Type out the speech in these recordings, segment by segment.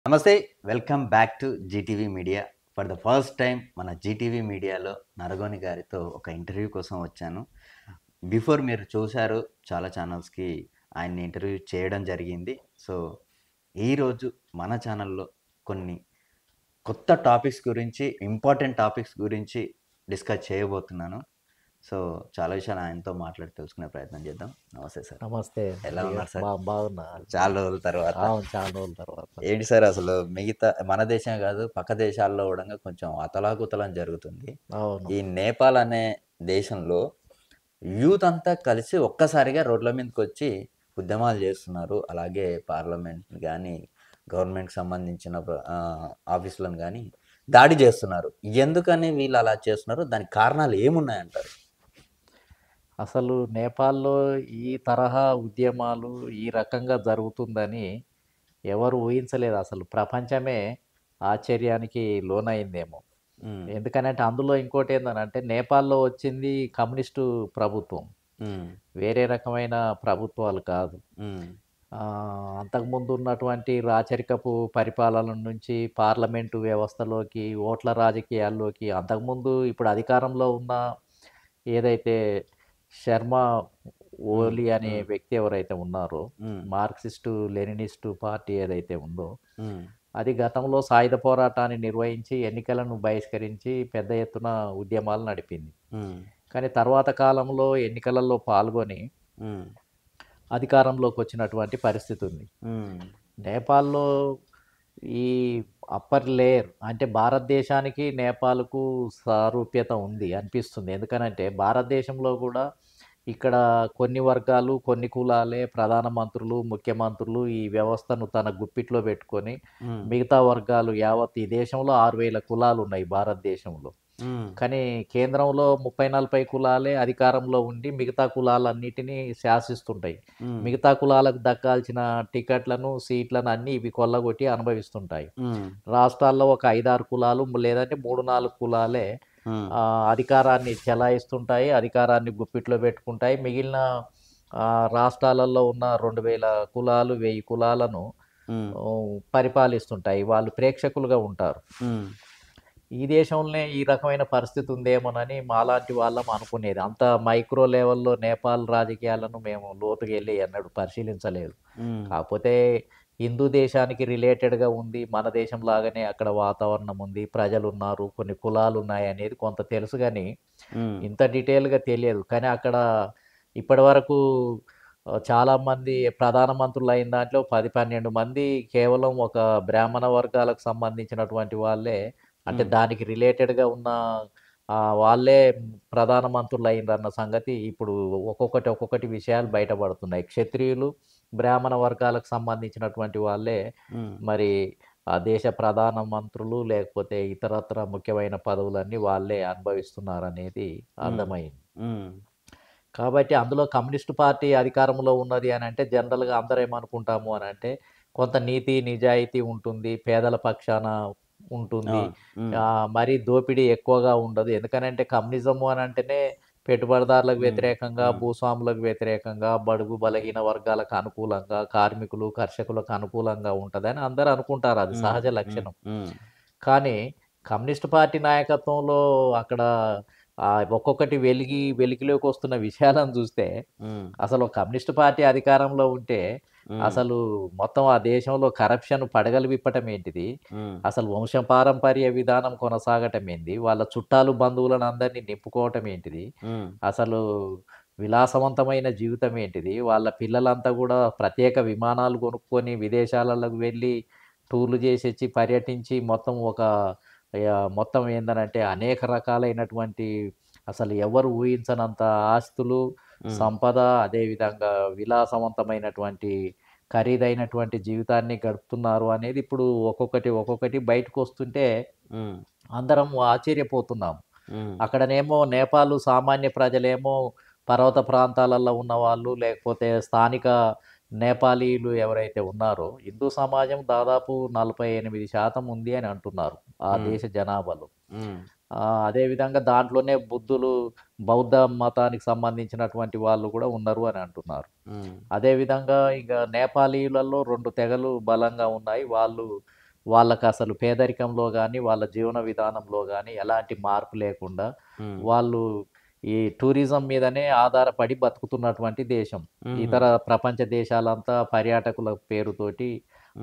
నమస్తే. Welcome back to GTV media. For the first time మన GTV మీడియాలో నరగోని గారితో ఒక ఇంటర్వ్యూ కోసం వచ్చాను. బిఫోర్ మీరు చూసారు చాలా ఛానల్స్‌కి ఆయన్ని ఇంటర్వ్యూ చేయడం జరిగింది. సో, ఈరోజు మన ఛానల్‌లో కొన్ని కొత్త టాపిక్స్ గురించి, ఇంపార్టెంట్ టాపిక్స్ గురించి డిస్కస్ చేయబోతున్నాను. సో, చాలా విషయాలు ఆయనతో మాట్లాడి తెలుసుకునే ప్రయత్నం చేద్దాం. నమస్తే సార్. నమస్తే. ఎలా అయ్యో! ఉన్నారు సార్? బాగున్నా. చాలా రోజుల తర్వాత. అవును. చాలా రోజుల తర్వాత. ఏంటి సార్ అసలు మిగతా మన దేశమే కాదు పక్క దేశాల్లో గూడంగా కొంచెం అతలాకుతలం జరుగుతుంది. అవును. ఈ నేపాల్ అనే దేశంలో యూత్ అంతా కలిసి ఒక్కసారిగా రోడ్ల మీదకొచ్చి ఉద్యమాలు జేస్తున్నారు. అలాగే పార్లమెంట్ గాని, గవర్నమెంట్‌కి సంబంధించిన ఆఫీసులను గాని దాడి జేస్తున్నారు. ఎందుకని వీళ్ళు అలా చేస్తున్నారు? దానికి కారణాలు ఏమున్నాయంటారు? అసలు నేపాల్‌లో ఈ తరహా ఉద్యమాలు ఈ రకంగా జరుగుతుందని ఎవరు ఊహించలేదు అసలు. ప్రపంచమే ఆశ్చర్యానికి లోనయిందేమో. హ్మ్. ఎందుకనంటే అందులో ఇంకోటేందనంటే నేపాల్‌లో వచ్చింది కమ్యూనిస్టు ప్రభుత్వం. హ్మ్. వేరే రకమైన ప్రభుత్వాలు కాదు. హ్మ్. అంతకుముందు ఉన్నటువంటి రాచరికపు పరిపాలన నుంచి పార్లమెంటు వ్యవస్థలోకి, ఓట్ల రాజకీయాల్లోకి అంతకుముందు ఇప్పుడు అధికారంలో ఉన్న ఏదైతే శర్మ హ్మ్. ఓలీ అనే హ్మ్. వ్యక్తి ఎవరైతే ఉన్నారో, హ్మ్. మార్క్సిస్టు, లెనినిస్టు పార్టీ ఏదైతే ఉందో, హ్మ్. అది గతంలో సాయుధ పోరాటాన్ని నిర్వహించి, ఎన్నికలను బహిష్కరించి పెద్ద ఎత్తున ఉద్యమాలు నడిపింది. హ్మ్. కానీ తర్వాత కాలంలో ఎన్నికలలో పాల్గొని హ్మ్. అధికారంలోకొచ్చినటువంటి పరిస్థితి ఉంది. హ్మ్. నేపాల్‌లో ఈ అప్పర్ లేయర్ అంటే భారతదేశానికి, నేపాల్‌కు సారూప్యత ఉంది అనిపిస్తుంది. ఎందుకనంటే భారతదేశంలో గూడా ఇక్కడ కొన్ని వర్గాలు, కొన్ని కులాలే ప్రధాన మంత్రులు, ముఖ్యమంత్రులు ఈ వ్యవస్థను తన గుప్పిట్లో పెట్టుకొని, హ్మ్. మిగతా వర్గాలు యావత్ ఈ దేశంలో 6,000 కులాలున్నాయి భారతదేశంలో. హ్మ్. కానీ కేంద్రంలో 30, 40 కులాలే అధికారంలో ఉండి మిగతా కులాలన్నిటిని శాసిస్తుంటాయి. హ్మ్. మిగతా కులాలకు దక్కాల్సిన టికెట్లను, సీట్లను అన్నీ ఇవి కొల్లగొట్టి అనుభవిస్తుంటాయి. హ్మ్. రాష్ట్రాల్లో ఒక 5, 6 కులాలు లేదంటే 3, 4 కులాలే హ్మ్. అధికారాన్ని చెలాయిస్తుంటాయి. అధికారాన్ని గుప్పిట్లో పెట్టుకుంటాయి. మిగిలిన రాష్ట్రాలలో ఉన్న 2,000 కులాలు, 1000 కులాలను హ్మ్. పరిపాలిస్తుంటాయి. వాళ్ళు ప్రేక్షకులుగా ఉంటారు. హ్మ్. ఈ దేశంలోనే ఈ రకమైన పరిస్థితి ఉందేమోనని మాలాంటి వాళ్ళం అనుకునేది. అంత మైక్రో లెవెల్‌లో నేపాల్ రాజకీయాలను మేము లోతుగా ఎళ్లి ఎన్నడూ పరిశీలించలేదు. హ్మ్. కాకపోతే హిందూ దేశానికి రిలేటెడ్‌గా ఉంది. మన దేశం లాగానే అక్కడ వాతావరణం ఉంది. ప్రజలున్నారు. కొన్ని కులాలున్నాయనేది కొంత తెలుసు గానీ, హ్మ్. ఇంత డీటెయిల్‌గా తెలియదు. కానీ అక్కడ ఇప్పటివరకు చాలామంది ప్రధాన మంత్రులైన దాంట్లో 10, 12 మంది కేవలం ఒక బ్రాహ్మణ వర్గాలకు సంబంధించినటువంటి వాళ్ళే అంటే హ్మ్. దానికి రిలేటెడ్‌గా ఉన్న వాళ్ళే ప్రధాన మంత్రులయ్యిండ్రన్న సంగతి ఇప్పుడు ఒక్కొక్కటి విషయాలు బయటపడుతున్నాయి. క్షత్రియులు, బ్రాహ్మణ వర్గాలకు సంబంధించినటువంటి వాళ్ళే హ్మ్. మరి ఆ దేశ ప్రధాన మంత్రులు లేకపోతే ఇతరత్ర ముఖ్యమైన పదవులన్నీ వాళ్ళే అనుభవిస్తున్నారనేది హ్మ్. అర్థమైంది. హ్మ్. కాబట్టి అందులో కమ్యూనిస్ట్ పార్టీ అధికారంలో ఉన్నది అనంటే జనరల్‌గా అందరేమనుకుంటాము అనంటే కొంత నీతి, నిజాయితీ ఉంటుంది. పేదల పక్షాన ఉంటుంది. అవును. హ్మ్. మరీ దోపిడీ ఎక్కువగా ఉండదు. ఎందుకనంటే కమ్యూనిజము అనంటేనే పెట్టుబడిదారులకు హ్మ్. వ్యతిరేకంగా, హ్మ్. భూస్వాములకు వ్యతిరేకంగా, బడుగు బలహీన వర్గాలకు అనుకూలంగా, కార్మికులు, కర్షకులకు అనుకూలంగా ఉంటదని అందరూ అనుకుంటారు. అది హ్మ్. సహజ హ్మ్. లక్షణం. హ్మ్. కానీ కమ్యూనిస్ట్ పార్టీ నాయకత్వంలో అక్కడ ఒక్కొక్కటి వెలికిలోకొస్తున్న విషయాలను జూస్తే, హ్మ్. అసలు కమ్యూనిస్ట్ పార్టీ అధికారంలో ఉంటే, హ్మ్. అసలు మొత్తం ఆ దేశంలో కరప్షన్ పడగలు విప్పటం ఏంటిది? హ్మ్. అసలు వంశపారంపర్య విధానం కొనసాగటం ఏంది? వాళ్ళ చుట్టాలు, బంధువులను అందరిని నింపుకోవటం ఏంటిది? హ్మ్. అసలు విలాసవంతమైన జీవితం ఏంటిది? వాళ్ళ పిల్లలంతా గూడా ప్రత్యేక విమానాలు కొనుక్కొని విదేశాలకు వెళ్ళి టూర్‌లు జేసొచ్చి, పర్యటించి మొత్తం ఒక మొత్తం ఏందనంటే అనేక రకాలైనటువంటి అసలు ఎవరు ఊహించనంత ఆస్తులు, హ్మ్. సంపద అదేవిధంగా విలాసవంతమైనటువంటి ఖరీదైనటువంటి జీవితాన్ని గడుపుతున్నారు అనేది ఇప్పుడు ఒక్కొక్కటి బయటకొస్తుంటే హ్మ్. అందరం ఆశ్చర్యపోతున్నాం. హ్మ్. అక్కడనేమో నేపాలు సామాన్య ప్రజలేమో పర్వత ప్రాంతాలలో ఉన్నవాళ్ళు, లేకపోతే స్థానిక నేపాలీలు ఎవరైతే ఉన్నారో, హిందూ సమాజం దాదాపు 48% ఉంది అని అంటున్నారు. ఆ హ్మ్. దేశ జనాభాలో. హ్మ్. అదేవిధంగా దాంట్లోనే బౌద్ధ మతానికి సంబంధించినటువంటి వాళ్ళు గూడా ఉన్నారు అని అంటున్నారు. హ్మ్. అదేవిధంగా ఇక నేపాలీలలో 2 తెగలు బలంగా ఉన్నాయి. వాళ్ళు వాళ్ళకి అసలు పేదరికంలో గానీ, వాళ్ళ జీవన విధానంలో గానీ ఎలాంటి మార్పు లేకుండా హ్మ్. వాళ్ళు ఈ టూరిజం మీదనే ఆధారపడి బతుకుతున్నటువంటి దేశం. హుహు. ఇతర ప్రపంచ దేశాలంతా పర్యాటకుల పేరుతోటి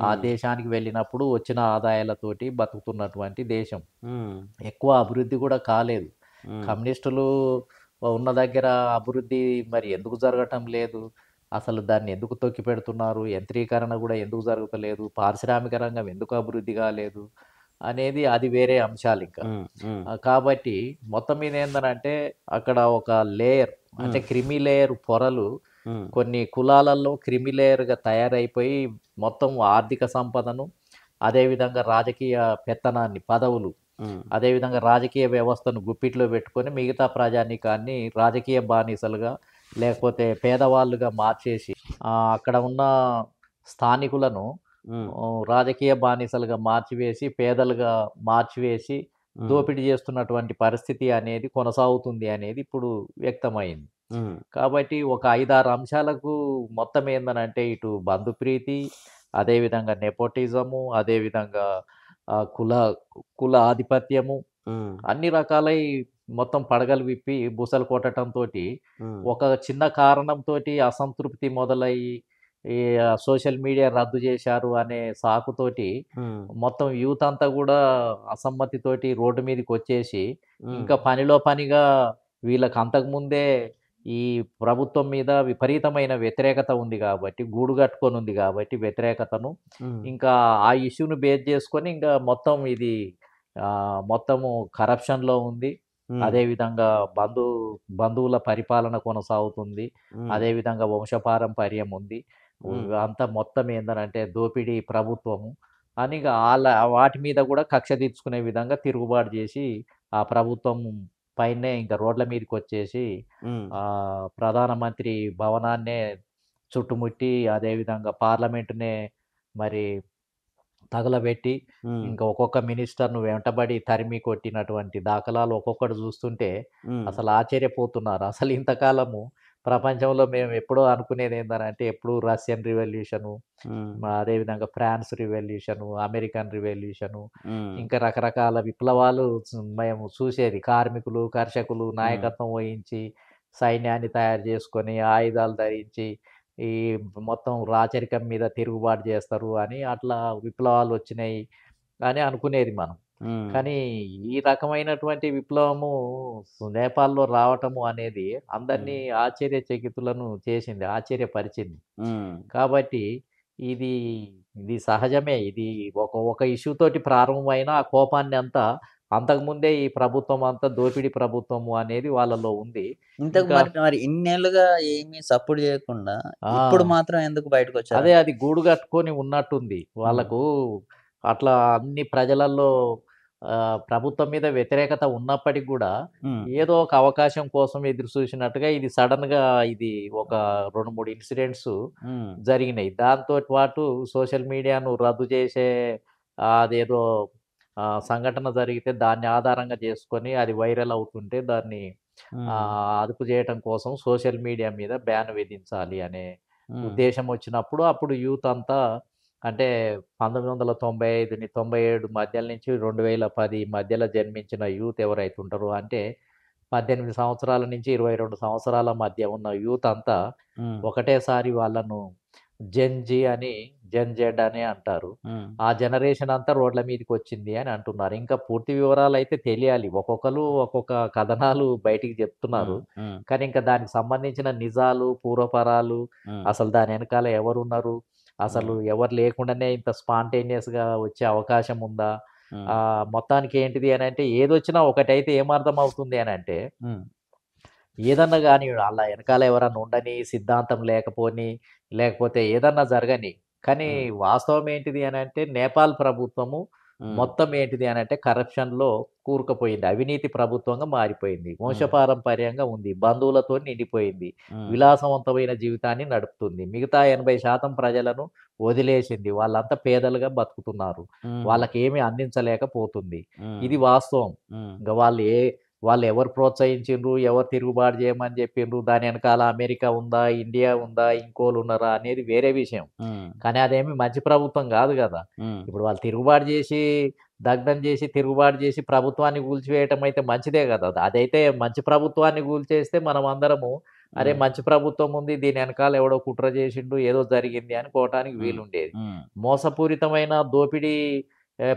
ఆ హ్మ్. దేశానికి వెళ్ళినప్పుడు వచ్చిన ఆదాయాలతోటి బతుకుతున్నటువంటి దేశం. హ్మ్. ఎక్కువ అభివృద్ధి కూడా కాలేదు. హ్మ్. కమ్యూనిస్టులు ఉన్న దగ్గర అభివృద్ధి మరి ఎందుకు జరగటం లేదు? అసలు దాన్ని ఎందుకు తొక్కిపెడుతున్నారు? యంత్రీకరణ గూడా ఎందుకు జరుగుతలేదు? పారిశ్రామిక రంగం ఎందుకు అభివృద్ధి కాలేదు? అనేది అది వేరే అంశాలింక. హ్మ్. హ్మ్. కాబట్టి మొత్తం మీద ఏందనంటే అక్కడ ఒక లేయర్ అంటే హ్మ్. క్రిమి లేయర్ పొరలు హ్మ్. కొన్ని కులాలలో క్రిమి లేయర్‌గా తయారైపోయి మొత్తం ఆర్థిక సంపదను, అదేవిధంగా రాజకీయ పెత్తనాన్ని, పదవులు, హ్మ్. అదేవిధంగా రాజకీయ వ్యవస్థను గుప్పిట్లో పెట్టుకొని మిగతా ప్రజానీకాన్ని రాజకీయ బానిసలుగా, లేకపోతే పేదవాళ్ళుగా మార్చేసి అక్కడ ఉన్న స్థానికులను హ్మ్. రాజకీయ బానిసలుగా మార్చివేసి, పేదలుగా మార్చివేసి, హ్మ్. దోపిడీ చేస్తున్నటువంటి పరిస్థితి అనేది కొనసాగుతుంది అనేది ఇప్పుడు వ్యక్తమైంది. హ్మ్. కాబట్టి ఒక 5, 6 అంశాలకు మొత్తం ఏందనంటే ఇటు బంధుప్రీతి, అదేవిధంగా నెపోటిజము, అదేవిధంగా కుల కుల ఆధిపత్యము, హ్మ్. అన్ని రకాలై మొత్తం పడగలు విప్పి బుసలు కొట్టటంతోటి హ్మ్. ఒక చిన్న కారణంతోటి అసంతృప్తి మొదలయ్యి ఈ సోషల్ మీడియా రద్దు చేశారు అనే సాకుతోటి హ్మ్. మొత్తం యూత్ అంతా గూడా అసమ్మతితోటి రోడ్డు మీదకొచ్చేసి, హ్మ్. ఇంకా పనిలో పనిగా వీళ్ళకి అంతకుముందే ఈ ప్రభుత్వం మీద విపరీతమైన వ్యతిరేకత ఉంది గాబట్టి, గూడు గట్టుకొనుంది గాబట్టి వ్యతిరేకతను, హ్మ్. ఇంకా ఆ ఇష్యూని బేస్ జేసుకొని ఇంగా మొత్తం ఇది మొత్తము కరప్షన్‌లో ఉంది. హ్మ్. అదేవిధంగా బంధువుల పరిపాలన కొనసాగుతుంది. హ్మ్. అదేవిధంగా వంశపారంపర్యం ఉంది. హ్మ్. అంతా మొత్తం ఏందనంటే దోపిడీ ప్రభుత్వము అని ఇగ వాటి మీద గూడా కక్ష తీర్చుకునే విధంగా తిరుగుబాటు జేసి, ఆ ప్రభుత్వం పైనే ఇంక రోడ్ల మీదకొచ్చేసి హ్మ్. ప్రధానమంత్రి భవనాన్నే చుట్టుముట్టి, అదేవిధంగా పార్లమెంట్‌నే మరి తగలబెట్టి, హ్మ్. ఇంకా ఒక్కొక్క మినిస్టర్‌ను వెంటబడి తరిమి కొట్టినటువంటి దాఖలాలు ఒక్కొక్కటి జూస్తుంటే హ్మ్. అసలు ఆశ్చర్యపోతున్నారు. అసలు ఇంతకాలము ప్రపంచంలో మేము ఎప్పుడో అనుకునేదేందనంటే ఎప్పుడు రష్యన్ రివల్యూషను, హ్మ్. అదేవిధంగా ఫ్రాన్స్ రివల్యూషను, అమెరికన్ రివల్యూషను, హ్మ్. ఇంకా రకరకాల విప్లవాలు మేము చూసేది. కార్మికులు, కర్షకులు హ్మ్. నాయకత్వం వహించి, సైన్యాన్ని తయారు చేసుకొని, ఆయుధాలు ధరించి, ఈ మొత్తం రాచరికం మీద తిరుగుబాటు చేస్తారు అని అట్లా విప్లవాలొచ్చినాయి అని అనుకునేది మనం. హ్మ్. కానీ ఈ రకమైనటువంటి విప్లవము నేపాల్‌లో రావటము అనేది హ్మ్. అందరినీ ఆశ్చర్యచకితులను చేసింది. ఆశ్చర్యపరిచింది. హ్మ్. కాబట్టి ఇది, ఇది సహజమే. ఇది ఒక ఇష్యూ తోటి ప్రారంభమైన ఆ కోపాన్నంతా అంతకుముందే ఈ ప్రభుత్వం అంతా దోపిడీ ప్రభుత్వము అనేది వాళ్ళలో ఉంది. ఇంతకు ఇంకా మరి ఇన్నేళ్లుగా ఏమి సపోర్ట్ చేయకుండా ఇప్పుడు ఆ! మాత్రం ఎందుకు అదే బయటకొచ్చారంటారు? అది గూడు కట్టుకొని ఉన్నట్టుంది. హ్మ్. వాళ్ళకు అట్లా అన్ని ప్రజలల్లో ప్రభుత్వం మీద వ్యతిరేకత ఉన్నప్పటికి గూడా, హ్మ్. ఏదో ఒక అవకాశం కోసం ఎదురు చూసినట్టుగా ఇది సడెన్‌గా ఇది ఒక 2, 3 ఇన్సిడెంట్స్ హ్మ్. జరిగినాయి. దాంతోటి పాటు సోషల్ మీడియాను రద్దు చేసే అదేదో సంఘటన జరిగితే దాన్ని ఆధారంగా చేసుకొని అది వైరల్ అవుతుంటే దాన్ని హ్మ్. అదుపు చేయటం కోసం సోషల్ మీడియా మీద బ్యాన్ విధించాలి అనే హ్మ్. ఉద్దేశం వచ్చినప్పుడు అప్పుడు యూత్ అంతా అంటే 1995-97 మధ్యల నుంచి 2010 మధ్యలో జన్మించిన యూత్ ఎవరైతే ఉంటారో అంటే 18 సంవత్సరాల నుంచి 22 సంవత్సరాల మధ్య ఉన్న యూత్ అంతా హ్మ్. ఒకటేసారి వాళ్ళను జెన్ జీ అని, జెన్ జెడ్ అని అంటారు. హ్మ్. ఆ జనరేషన్ అంతా రోడ్ల మీదకొచ్చింది అని అంటున్నారు. ఇంకా పూర్తి వివరాలైతే తెలియాలి. ఒక్కొక్కళ్ళు ఒక్కొక్క కథనాలు బయటికి హ్మ్. చెప్తున్నారు. హ్మ్. కానీ ఇంకా దానికి సంబంధించిన నిజాలు, పూర్వపరాలు, హ్మ్. అసలు దాని ఎనకాల ఎవరున్నారు? అసలు హ్మ్. ఎవరు లేకుండానే ఇంత స్పాంటేనియస్‌గా వచ్చే అవకాశం ఉందా? హ్మ్. మొత్తానికి ఏంటిది అనంటే ఏదొచ్చినా ఒకటైతే ఏమర్థమవుతుంది అనంటే హ్మ్. ఏదన్నా గాని ఆళ్ళ ఎనకాల ఎవరన్నా ఉండని, సిద్ధాంతం లేకపోని, లేకపోతే ఏదన్నా జరగని. కానీ హ్మ్. వాస్తవం ఏంటిది అనంటే నేపాల్ ప్రభుత్వము హ్మ్. మొత్తం ఏంటిది అనంటే కరప్షన్‌లో కూరుకుపోయింది. అవినీతి ప్రభుత్వంగా మారిపోయింది. హ్మ్. వంశపారంపర్యంగా ఉంది. బంధువులతోని నిండిపోయింది. హ్మ్. విలాసవంతమైన జీవితాన్ని నడుపుతుంది. మిగతా 80% ప్రజలను వదిలేసింది. వాళ్ళంతా పేదలుగా బతుకుతున్నారు. హుహు. వాళ్ళకేమి అందించలేకపోతుంది. హ్మ్. ఇది వాస్తవం. హ్మ్. ఇంక వాళ్ళు వాళ్ళు ఎవరు ప్రోత్సహించిండ్రు, ఎవరు తిరుగుబాటు చేయమని చెప్పిండ్రు, దాని వెనకాల అమెరికా ఉందా, ఇండియా ఉందా, ఇంకోళ్ళు ఉన్నారా అనేది వేరే విషయం. హ్మ్. కానీ అదేమి మంచి ప్రభుత్వం గాదు గదా! హ్మ్. ఇప్పుడు వాళ్ళు తిరుగుబాటు జేసి, దగ్ధం జేసి, తిరుగుబాటు జేసి ప్రభుత్వాన్ని కూల్చివేయటం అయితే మంచిదే గదా! అదైతే మంచి ప్రభుత్వాన్ని కూల్చేస్తే మనమందరము అరే! హ్మ్. మంచి ప్రభుత్వం ఉంది. దీని ఎనకాల ఎవడో కుట్ర జేసిండు, ఏదో జరిగింది అనుకోవటానికి హ్మ్. వీలుండేది. హ్మ్. మోసపూరితమైన దోపిడీ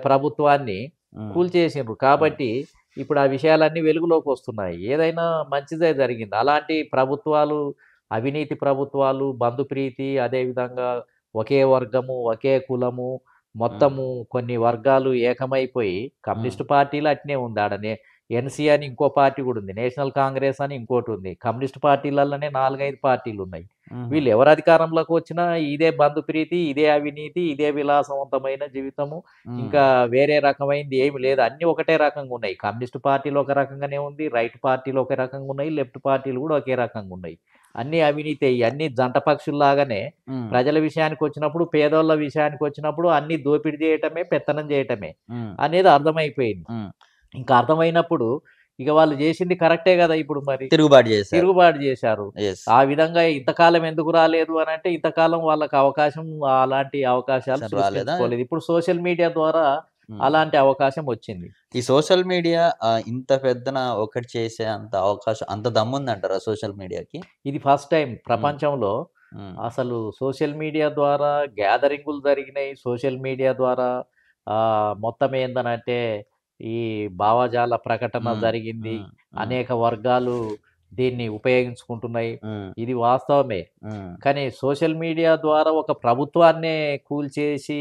ప్రభుత్వాన్ని హ్మ్. కూల్చేసిండ్రు. హ్మ్. కాబట్టి ఇప్పుడు ఆ విషయాలన్నీ వెలుగులోకొస్తున్నాయి. ఏదైనా మంచిదే జరిగింది. అలాంటి ప్రభుత్వాలు, అవినీతి ప్రభుత్వాలు, బంధుప్రీతి, అదేవిధంగా ఒకే వర్గము, ఒకే కులము, హ్మ్. మొత్తము కొన్ని వర్గాలు ఏకమైపోయి హ్మ్. కమ్యూనిస్ట్ పార్టీలు అట్నే ఉంది. ఆడనే ఎన్‌సీ అని ఇంకో పార్టీ గూడా ఉంది. నేషనల్ కాంగ్రెస్ అని ఇంకోటుంది. కమ్యూనిస్ట్ పార్టీలలోనే 4, 5 పార్టీలున్నాయి. హుహు. వీళ్ళు ఎవరు అధికారంలోకి వచ్చినా ఇదే బంధుప్రీతి, ఇదే అవినీతి, ఇదే విలాసవంతమైన జీవితము. హ్మ్. ఇంకా వేరే రకమైనది ఏమి లేదు. అన్నీ ఒకటే రకంగా ఉన్నాయి. కమ్యూనిస్ట్ పార్టీలు ఒక రకంగానే ఉంది. రైట్ పార్టీలు ఒక రకంగా ఉన్నాయి. లెఫ్ట్ పార్టీలు గూడా ఒకే రకంగా ఉన్నాయి. అన్నీ అవినీతే. ఇయన్నీ జంట పక్షుల్లాగానే హ్మ్. ప్రజల విషయానికొచ్చినప్పుడు, పేదోళ్ళ విషయానికొచ్చినప్పుడు అన్నీ దోపిడీ జేయటమే, పెత్తనం జేయటమే హ్మ్. అనేది అర్థమైపోయింది. హ్మ్. ఇంకా అర్థమైనప్పుడు ఇక వాళ్ళు జేసింది కరెక్టే గదా! ఇప్పుడు మరి. తిరుగుబాటు జేశారు. తిరుగుబాటు జేశారు. యెస్. ఆ విధంగా ఇంతకాలం ఎందుకు రాలేదు అనంటే, ఇంతకాలం వాళ్ళకి అవకాశం అలాంటి అవకాశాలు అసలు రాలేదా? సృష్టించుకోలేదు. ఇప్పుడు సోషల్ మీడియా ద్వారా హ్మ్. అలాంటి అవకాశం వచ్చింది. ఈ సోషల్ మీడియా ఇంత పెద్దన ఒకటి చేసే అంత అవకాశం అంత దమ్ముందంటారా సోషల్ మీడియాకి? ఇది ఫస్ట్ టైమ్ హ్మ్. ప్రపంచంలో హ్మ్. అసలు సోషల్ మీడియా ద్వారా గ్యాదరింగులు జరిగినాయి. సోషల్ మీడియా ద్వారా మొత్తం ఏందనంటే, ఈ భావజాల ప్రకటన హ్మ్. జరిగింది. హ్మ్. హ్మ్. అనేక వర్గాలు దీన్ని ఉపయోగించుకుంటున్నాయి. హ్మ్. ఇది వాస్తవమే. హ్మ్. కానీ సోషల్ మీడియా ద్వారా ఒక ప్రభుత్వాన్నే కూల్చేసి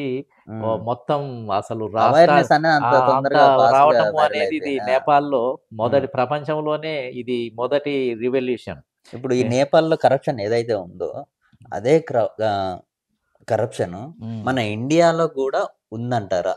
హ్మ్. మొత్తం అసలు అవేర్‌నెస్ అనేది అంత అంత తొందరగా ఫాస్ట్‌గా రావటము వైరల్ అనేది ఇది అయిపోయింది. ఆ! నేపాల్‌లో హ్మ్. ప్రపంచంలోనే ఇది మొదటి రివల్యూషన్. ఇప్పుడు ఈ ఎ నేపాల్‌లో కరప్షన్ ఏదైతే ఉందో అదే ఆహ్, కరప్షను హ్మ్. మన ఇండియాలో గూడా ఉందంటారా?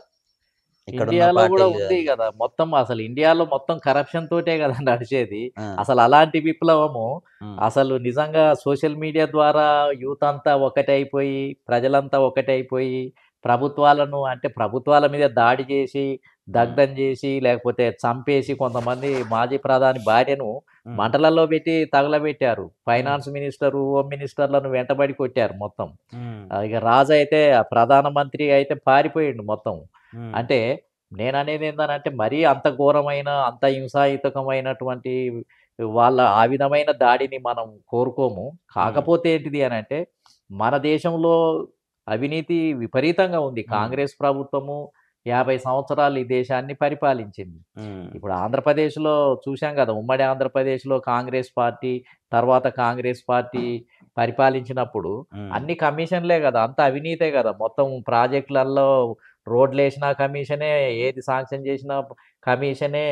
ఇక్కడున్న ఇండియాలో గూడా పార్టీలు ఉంది గదా! మొత్తం అసలు ఇండియాలో మొత్తం కరప్షన్ తోటే గదా నడిచేది. ఆ! అసలు అలాంటి విప్లవము హ్మ్. అసలు నిజంగా సోషల్ మీడియా ద్వారా యూత్ అంతా ఒకటైపోయి, ప్రజలంతా ఒకటైపోయి, ప్రభుత్వాలను అంటే ప్రభుత్వాల మీద దాడి జేసి, హ్మ్. దగ్ధం జేసి, లేకపోతే చంపేసి కొంతమంది మాజీ ప్రధాని భార్యను హ్మ్. మంటలలో పెట్టి తగలబెట్టారు. హ్మ్. ఫైనాన్స్ మినిస్టరు, హోమ్ మినిస్టర్‌లను వెంటబడి కొట్టారు మొత్తం. హ్మ్. ఇక రాజైతే ప్రధానమంత్రి అయితే పారిపోయిండు మొత్తం. హ్మ్. అంటే నేననేదేందనంటే మరీ అంత ఘోరమైన, అంత హింసాయుతకమైనటువంటి వాళ్ళ ఆ విధమైన దాడిని మనం కోరుకోము. హ్మ్. కాకపోతే ఏంటిది అనంటే, మన దేశంలో అవినీతి విపరీతంగా ఉంది. హ్మ్. కాంగ్రెస్ ప్రభుత్వము 50 సంవత్సరాలు ఈ దేశాన్ని పరిపాలించింది. హ్మ్. ఇప్పుడు ఆంధ్రప్రదేశ్‌లో చూశాం గదా! ఉమ్మడి ఆంధ్రప్రదేశ్‌లో కాంగ్రెస్ పార్టీ, తర్వాత కాంగ్రెస్ పార్టీ పరిపాలించినప్పుడు హ్మ్. అన్ని కమిషన్‌లే గదా! అంతా అవినీతే గదా! మొత్తం ప్రాజెక్టులల్లో రోడ్లేసినా కమిషనే, ఏది శాంక్షన్ చేసినా కమిషనే,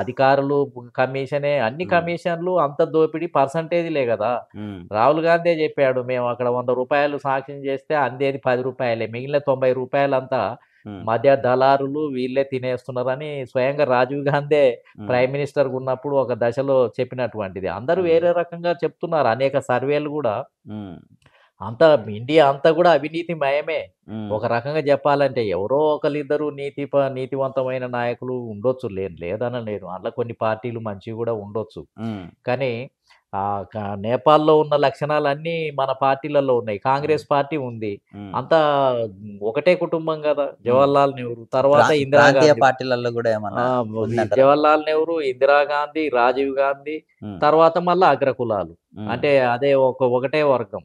అధికారులు కమిషనే, అన్ని హ్మ్. కమిషన్‌లు అంత దోపిడీ పర్సెంటేజ్‌లే గదా! హ్మ్. రాహుల్ గాంధే జెప్పాడు. మేము అక్కడ రూ. 100 శాంక్షన్ చేస్తే అందేది రూ. 10 మిగిలిన రూ. 90 అంతా హ్మ్. మధ్య దళారులు వీళ్ళే తినేస్తున్నారని స్వయంగా రాజీవ్ గాంధే హ్మ్. ప్రైమ్ మినిస్టర్‌గా ఉన్నప్పుడు ఒక దశలో చెప్పినటువంటిది. అందరూ హ్మ్. వేరే రకంగా చెప్తున్నారు. అనేక సర్వేలు గూడా హ్మ్. అంతా ఇండియా అంతా గూడా అవినీతిమయమే. హ్మ్. ఒక రకంగా జెప్పాలంటే ఎవరో ఒకళ్ళిద్దరు నీతివంతమైన నాయకులు ఉండొచ్చు. లేదనలేను. అందులో కొన్ని పార్టీలు మంచివి గూడా ఉండొచ్చు. హ్మ్. కానీ ఆహ్, క నేపాల్‌లో ఉన్న లక్షణాలన్నీ మన పార్టీలలో ఉన్నాయి. హ్మ్. కాంగ్రెస్ పార్టీ ఉంది. హ్మ్. అంతా ఒకటే కుటుంబం గదా! హ్మ్. జవహర్లాల్ నెహ్రూ, తర్వాత ప్రాంతీయ ఇందిరాగాంధీ. పార్టీలలో గూడా ఆ! ఏమన్నా ఈ ఉందంటారా? జవహర్లాల్ నెహ్రూ, ఇందిరాగాంధీ, రాజీవ్ గాంధీ హ్మ్. తర్వాత మళ్ళా అగ్రకులాలు. హ్మ్. అంటే అదే ఒకటే వర్గం.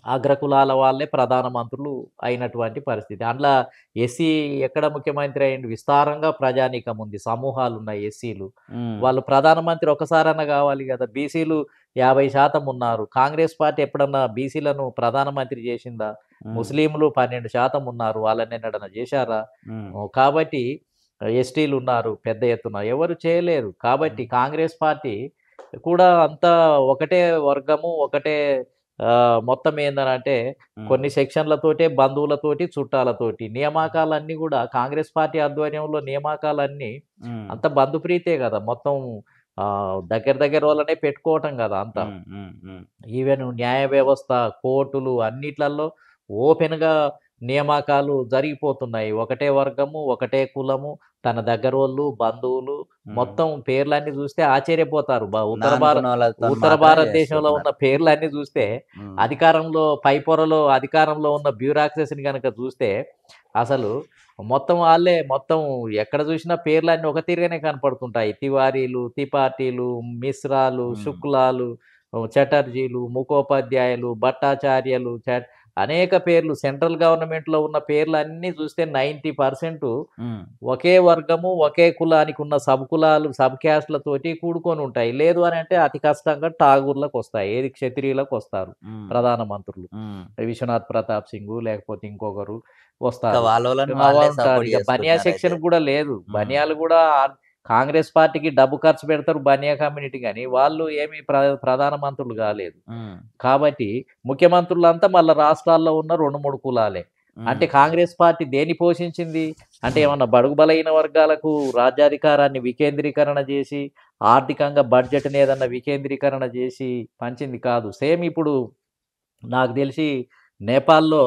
అగ్రకులాల వాళ్ళే ప్రధాన మంత్రులు అయినటువంటి పరిస్థితి. అందులో ఎస్సీ ఎక్కడ ముఖ్యమంత్రి అయిండు? విస్తారంగా ప్రజానీకం ఉంది. సమూహాలున్నాయి ఎస్సీలు. హ్మ్. వాళ్ళు ప్రధానమంత్రి ఒక్కసారన్నా గావాలి గదా! బీసీలు 50% ఉన్నారు. కాంగ్రెస్ పార్టీ ఎప్పుడన్నా బీసీలను ప్రధానమంత్రి జేసిందా? హ్మ్. ముస్లింలు 12% ఉన్నారు. వాళ్ళనెన్నడన్నా జేశారా? హ్మ్. కాబట్టి ఎస్టీలున్నారు పెద్ద ఎత్తున. ఎవరు చేయలేరు. కాబట్టి హ్మ్. కాంగ్రెస్ పార్టీ కూడా అంతా ఒకటే వర్గము, ఒకటే మొత్తం ఏందనంటే హ్మ్. కొన్ని సెక్షన్‌లతోటే, బంధువులతోటి, చుట్టాలతోటి. నియామకాలన్నీ గూడా కాంగ్రెస్ పార్టీ ఆధ్వర్యంలో నియామకాలన్నీ హ్మ్. అంత బంధుప్రీతే గదా! మొత్తం దగ్గర దగ్గరోళ్ళనే పెట్టుకోవటం గదా! అంతా. హ్మ్. హ్మ్. హ్మ్. ఈవెన్ న్యాయ వ్యవస్థ, కోర్టులు అన్నిట్లల్లో ఓపెన్‌గా నియామకాలు జరిగిపోతున్నాయి. ఒకటే వర్గము, ఒకటే కులము, తన దగ్గరోళ్ళు, బంధువులు మొత్తం పేర్లన్నీ చూస్తే ఆశ్చర్యపోతారు. అనుకున్నోళ్ళతోని ఉత్తర మాత్రమే భారతదేశంలో ఉన్న చేసుకుంటున్నారు. పేర్లన్నీ చూస్తే హ్మ్. అధికారంలో పై పొరలో అధికారంలో ఉన్న బ్యూరాక్రసీని గనక చూస్తే అసలు మొత్తం వాళ్ళే మొత్తం ఎక్కడ చూసినా పేర్లన్నీ ఒక తీరుగానే కనపడుతుంటాయి. తివారీలు, త్రిపాఠీలు, మిశ్రాలు, హ్మ్. శుక్లాలు, చటర్జీలు, ముఖోపాధ్యాయులు, భట్టాచార్యలు, అనేక పేర్లు సెంట్రల్ గవర్నమెంట్‌లో ఉన్న పేర్లన్నీ చూస్తే 90% హ్మ్. ఒకే వర్గము, ఒకే కులానికి ఉన్న సబ్ కులాలు, సబ్ క్యాస్ట్‌లతోటి కూడుకొనుంటాయి. లేదు అనంటే అతి కష్టంగా ఠాగూర్‌లకొస్తాయి. ఏది క్షత్రియులకొస్తారు హ్మ్. ప్రధాన మంత్రులు. హ్మ్. విశ్వనాథ్ ప్రతాప్ సింగు లేకపోతే ఇంకొకరు ఇంకా వస్తారు. వాళ్ళోళ్ళని అలా వాళ్ళే ఉంటారు. సపోర్ట్ ఇక బనియా చేసుకుంటున్నారయితే. సెక్షన్ గూడా లేదు. హ్మ్. బనియాలు గూడా కాంగ్రెస్ పార్టీకి డబ్బు ఖర్చు పెడతారు బనియా కమ్యూనిటీ గాని, వాళ్ళు ఏమి ప్రధాన మంత్రులు గాలేదు. హ్మ్. కాబట్టి ముఖ్యమంత్రులంతా మళ్ళా రాష్ట్రాల్లో ఉన్న 2, 3 కులాలే. అంటే హ్మ్. కాంగ్రెస్ పార్టీ దేన్ని పోషించింది? అంటే ఏమన్నా బడుగు బలహీన వర్గాలకు రాజ్యాధికారాన్ని వికేంద్రీకరణ జేసి, ఆర్థికంగా బడ్జెట్‌ని ఏదన్నా వికేంద్రీకరణ జేసి పంచింది కాదు. సేమ్ ఇప్పుడు నాకు తెలిసి నేపాల్‌లో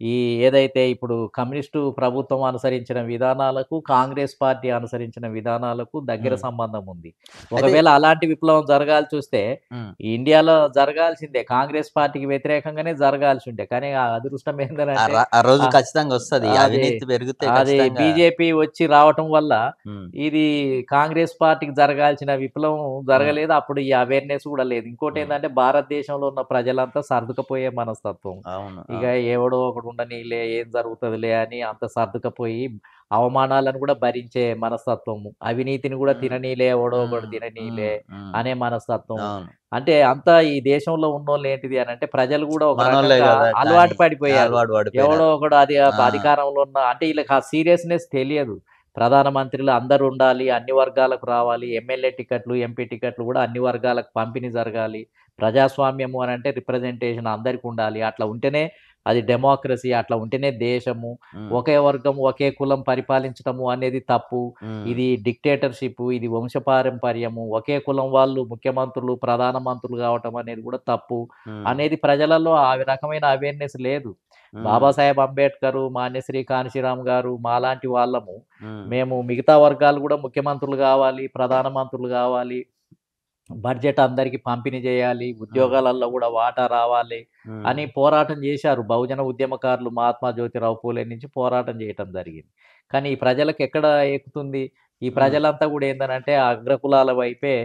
ఈ ఏదైతే ఇప్పుడు కమ్యూనిస్టు ప్రభుత్వం అనుసరించిన విధానాలకు, కాంగ్రెస్ పార్టీ అనుసరించిన విధానాలకు దగ్గర హ్మ్. సంబంధం ఉంది. అయితే ఒకవేళ అలాంటి విప్లవం జరగాల్సొస్తే హ్మ్. ఈ ఇండియాలో జరగాల్సిందే. కాంగ్రెస్ పార్టీకి వ్యతిరేకంగానే జరగాల్సుండే. కానీ ఆ అదృష్టం ఏందనంటే ఆ రోజు ఆహ్, ఖచ్చితంగా వస్తది. ఈ అది అవినీతి పెరిగితే అది ఖచ్చితంగా బీజేపీ వచ్చి రావటం వల్ల హ్మ్. ఇది కాంగ్రెస్ పార్టీకి జరగాల్సిన విప్లవం హ్మ్. జరగలేదు. అప్పుడు ఈ అవేర్‌నెస్ గూడా లేదు. హ్మ్. ఇంకోటేందంటే భారతదేశంలో ఉన్న ప్రజలంతా సర్దుకపోయే మనస్తత్వం. అవును. ఇక అవును. ఎవడో ఒకడు ఉండనీలే, ఏం జరుగుతదిలే అని అంత సర్దుకపోయి అవమానాలను గూడా భరించే మనస్తత్వము. అవినీతిని గూడా హ్మ్. తిననీలే, ఎవడో ఒకడు హ్మ్. తిననీలే హ్మ్. హ్మ్. అనే మనస్తత్వము. అవును. అంటే అంతా ఈ దేశంలో ఉన్నోళ్ళేంటిది అనంటే ప్రజలు గూడా ఒక మనోళ్ళే రకంగా గదా! కానీ అలవాటు పడిపోయారు. అలవాటు ఎవడో పడిపోయినారు. ఒకడు అది ఆ! అధికారంలో ఉన్న అంటే ఈళ్ళకి ఆ సీరియస్‌నెస్ తెలియదు. ప్రధానమంత్రులు అందరుండాలి, అన్ని వర్గాలకు రావాలి, ఎమ్మెల్యే టికెట్లు, ఎంపీ టికెట్లు గూడా అన్ని వర్గాలకు పంపిణీ జరగాలి. ప్రజాస్వామ్యము అనంటే రిప్రజెంటేషన్ అందరికుండాలి. అట్లా ఉంటేనే అది డెమోక్రసీ. అట్లా ఉంటేనే దేశము. హ్మ్. ఒకే వర్గం, ఒకే కులం పరిపాలించటము అనేది తప్పు. హ్మ్. ఇది డిక్టేటర్‌షిప్పు, ఇది వంశపారంపర్యము. ఒకే కులం వాళ్ళు ముఖ్యమంత్రులు, ప్రధాన మంత్రులు గావటం అనేది గూడా తప్పు. హ్మ్. అనేది ప్రజలలో ఆ రకమైన అవేర్‌నెస్ లేదు. హ్మ్. బాబాసాహెబ్ అంబేద్కరు, మాన్యశ్రీ కాన్షీరామ్ గారు మాలాంటి వాళ్ళము హ్మ్. మేము మిగతా వర్గాలు గూడా ముఖ్యమంత్రులు గావాలి, ప్రధాన మంత్రులు గావాలి, బడ్జెట్ అందరికి పంపిణీ జేయాలి, హ్మ్. ఉద్యోగాలలో గూడా వాటా రావాలి హ్మ్. అని పోరాటం జేశారు. బహుజన ఉద్యమకారులు మహాత్మా జ్యోతిరావు పూలే నుంచి పోరాటం జేయటం జరిగింది. కానీ ఈ ప్రజలకెక్కడ ఎక్కుతుంది? ఈ హ్మ్. ప్రజలంతా గూడా ఏందనంటే అగ్రకులాల వైపే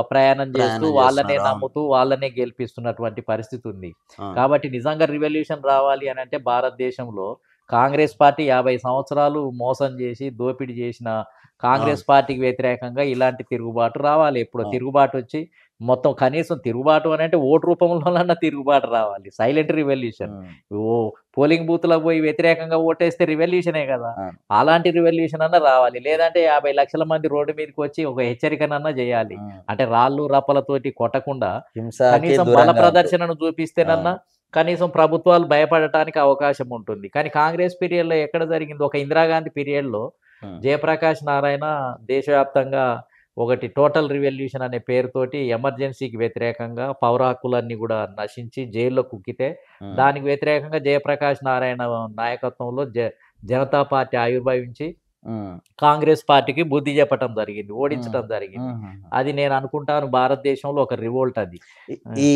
ప్రయాణం జేస్తూ ప్రయాణం వాళ్ళనే చేస్తున్నారు. అవును. నమ్ముతూ వాళ్ళనే గెలిపిస్తున్నటువంటి పరిస్థితుంది. అవును. కాబట్టి నిజంగా రివల్యూషన్ రావాలి అనంటే భారతదేశంలో కాంగ్రెస్ పార్టీ 50 సంవత్సరాలు మోసం జేసి, దోపిడీ జేసిన అవును. కాంగ్రెస్ పార్టీకి వ్యతిరేకంగా ఇలాంటి తిరుగుబాటు రావాలి. ఎప్పుడో అవును. తిరుగుబాటొచ్చి మొత్తం కనీసం తిరుగుబాటు అనంటే ఓటు రూపంలోనన్నా తిరుగుబాటు రావాలి. Silent revolution. హ్మ్. ఓ పోలింగ్ బూత్‌లకు పోయి వ్యతిరేకంగా ఓటేస్తే రివల్యూషనే గదా! అవును. అలాంటి రివల్యూషన్ అన్నా రావాలి. లేదంటే 50,00,000 మంది రోడ్డు మీదకొచ్చి ఒక హెచ్చరికనన్నా జేయాలి. హ్మ్. అంటే రాళ్ళు, రప్పలతోటి కొట్టకుండా హింసకి కనీసం బల దూరంగా ఉంటూ. ప్రదర్శనను చూపిస్తేనన్నా అవును. కనీసం ప్రభుత్వాలు భయపడటానికి అవకాశం ఉంటుంది. కానీ కాంగ్రెస్ పీరియడ్‌లో ఎక్కడ జరిగింది? ఒక ఇందిరాగాంధీ పీరియడ్‌లో హ్మ్. జయప్రకాష్ నారాయణ దేశవ్యాప్తంగా ఒకటి టోటల్ రివల్యూషన్ అనే పేరుతోటి ఎమర్జెన్సీకి వ్యతిరేకంగా పౌర హక్కులన్నీ గూడా నశించి జైల్లో కుక్కితే, హ్మ్. దానికి వ్యతిరేకంగా జయప్రకాష్ నారాయణ నాయకత్వంలో జనతా పార్టీ ఆవిర్భవించి హ్మ్. కాంగ్రెస్ పార్టీకి బుద్ధి చెప్పటం జరిగింది. హ్మ్. ఓడించటం జరిగింది. హుహుహు. అది నేను అనుకుంటాను భారతదేశంలో ఒక రివోల్ట్ అది. ఈ హ్మ్. ఈ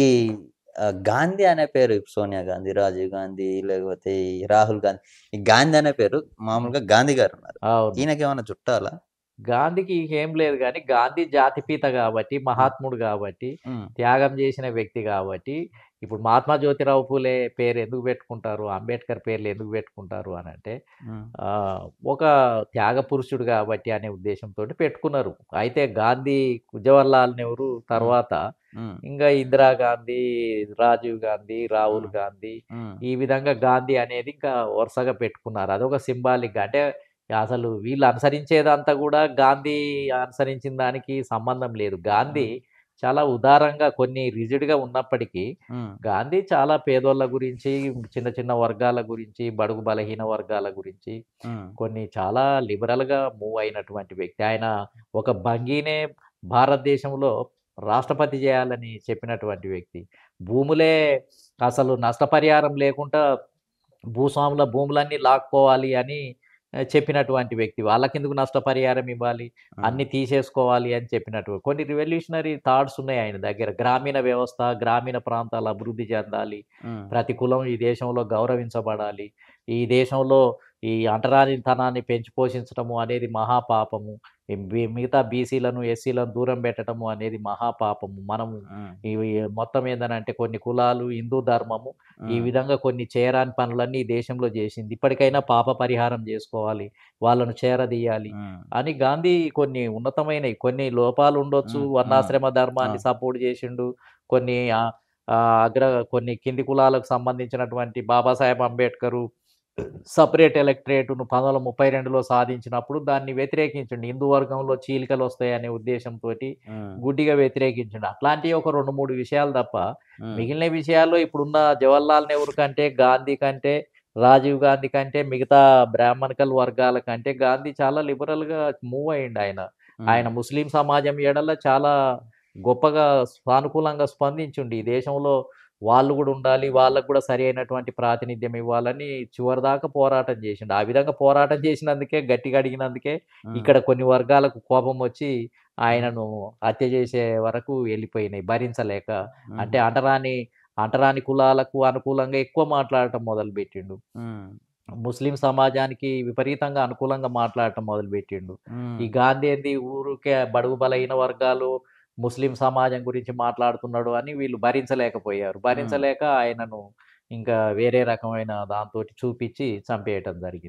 గాంధీ అనే పేరు సోనియా గాంధీ, రాజీవ్ గాంధీ లేకపోతే ఈ రాహుల్ గాంధీ. ఈ గాంధీ అనే పేరు హ్మ్. మామూలుగా గాంధీ గారున్నారు. అవును. ఈయనకేమన్నా చుట్టాలా? గాంధీకి ఏం లేదు గానీ, గాంధీ జాతిపిత గాబట్టి, హ్మ్. మహాత్ముడు గాబట్టి, హ్మ్. త్యాగం జేసిన వ్యక్తి గాబట్టి, ఇప్పుడు మహాత్మా జ్యోతిరావు పూలే పేరు ఎందుకు బెట్టుకుంటారు? అంబేద్కర్ పేర్లు ఎందుకు బెట్టుకుంటారు అనంటే, హ్మ్. ఆహ్, ఒక త్యాగ పురుషుడు గాబట్టి అనే ఉద్దేశంతోటి పెట్టుకున్నారు. అయితే గాంధీ, జవహర్లాల్ నెహ్రూ హ్మ్. తర్వాత హ్మ్. ఇంగా ఇందిరాగాంధీ, రాజీవ్ గాంధీ, రాహుల్ హ్మ్. గాంధీ, హ్మ్. ఈ విధంగా గాంధీ అనేది ఇంకా వరుసగా పెట్టుకున్నారు. అదొక సింబాలిక్‌గా అంటే అసలు వీళ్ళు అనుసరించేదంతా గూడా గాంధీ అనుసరించిన దానికి సంబంధం లేదు. గాంధీ హ్మ్. చాలా ఉదారంగా కొన్ని రిజిడ్‌గా ఉన్నప్పటికీ, హ్మ్. గాంధీ చాలా పేదోళ్ళ గురించి, చిన్న చిన్న వర్గాల గురించి, బడుగు బలహీన వర్గాల గురించి, హ్మ్. కొన్ని చాలా లిబరల్‌గా మూవ్ అయినటువంటి వ్యక్తి. ఆయన ఒక భంగీనే భారతదేశంలో రాష్ట్రపతి జేయాలని చెప్పినటువంటి వ్యక్తి. భూములే అసలు నష్టపరిహారం లేకుండా భూస్వాముల భూములన్నీ లాక్కోవాలి అని చెప్పినటువంటి వ్యక్తి. వాళ్ళకెందుకు నష్టపరిహారం ఇవ్వాలి? హ్మ్. అన్నీ తీసేసుకోవాలి అని చెప్పినట్టు. కొన్ని రివల్యూషనరీ థాట్స్ ఉన్నాయి ఆయన దగ్గర. గ్రామీణ వ్యవస్థ, గ్రామీణ ప్రాంతాలు అభివృద్ధి చెందాలి. హ్మ్. ప్రతి కులం ఈ దేశంలో గౌరవించబడాలి. ఈ దేశంలో ఈ అంటరానితనాన్ని పెంచి పోషించటము అనేది మహాపాపము. మిగతా బీసీలను, ఎస్సీలను దూరం పెట్టటము అనేది మహాపాపము. మనము హ్మ్. ఇవి మొత్తం ఏందనంటే కొన్ని కులాలు, హిందూ ధర్మము ఈ హ్మ్. విధంగా కొన్ని చేయరాని పనులన్నీ ఈ దేశంలో జేసింది. ఇప్పటికైనా పాప పరిహారం జేసుకోవాలి. వాళ్ళను చేరదీయాలి హ్మ్. అని గాంధీ కొన్ని ఉన్నతమైనయి కొన్ని లోపాలుండొచ్చు. హ్మ్. హ్మ్. వర్ణాశ్రమ ఆ! ధర్మాన్ని సపోర్ట్ జేసిండు. కొన్ని కొన్ని కింది కులాలకు సంబంధించినటువంటి బాబాసాహెబ్ అంబేద్కరు సెపరేట్ ఎలక్టరేట్‌ను 1932లో సాధించినప్పుడు దాన్ని వ్యతిరేకించిండు. హిందూ వర్గంలో చీలికలొస్తాయనే ఉద్దేశంతోటి హ్మ్. గుడ్డిగా వ్యతిరేకించిండు. అట్లాంటియి ఒక 2, 3 విషయాలు తప్ప హ్మ్. మిగిలిన విషయాల్లో ఇప్పుడున్న జవహర్లాల్ నెహ్రూ కంటే, గాంధీ కంటే, రాజీవ్ గాంధీ కంటే, మిగతా బ్రాహ్మణికల్ వర్గాల కంటే గాంధీ చాలా లిబరల్‌గా మూవ్ అయ్యిండాయన. హ్మ్. ఆయన ముస్లిం సమాజం ఎడల చాలా గొప్పగా సానుకూలంగా స్పందించుండు. ఈ దేశంలో వాళ్ళు గూడా ఉండాలి. వాళ్ళకి గూడా సరి అయినటువంటి ప్రాతినిధ్యం ఇవ్వాలని చివరిదాకా పోరాటం జేసిండు. ఆ విధంగా పోరాటం చేసినందుకే, గట్టిగా అడిగినందుకే హ్మ్. ఇక్కడ కొన్ని వర్గాలకు కోపమొచ్చి హ్మ్. ఆయనను హత్య చేసే వరకు వెళ్ళిపోయినాయి భరించలేక. అంటే హుహు. అంటరాని కులాలకు అనుకూలంగా ఎక్కువ మాట్లాడటం మొదలుపెట్టిండు. హ్మ్. ముస్లిం సమాజానికి విపరీతంగా అనుకూలంగా మాట్లాడటం మొదలుపెట్టిండు. హ్మ్. ఈ గాంధీ ఏంది ఊరికే బడుగు బలహీన వర్గాలు, ముస్లిం సమాజం గురించి మాట్లాడుతున్నాడు అని వీళ్ళు భరించలేకపోయారు. హ్మ్. భరించలేక ఆయనను ఇంకా వేరే రకమైన దాంతోటి చూపిచ్చి చంపేయటం జరిగింది.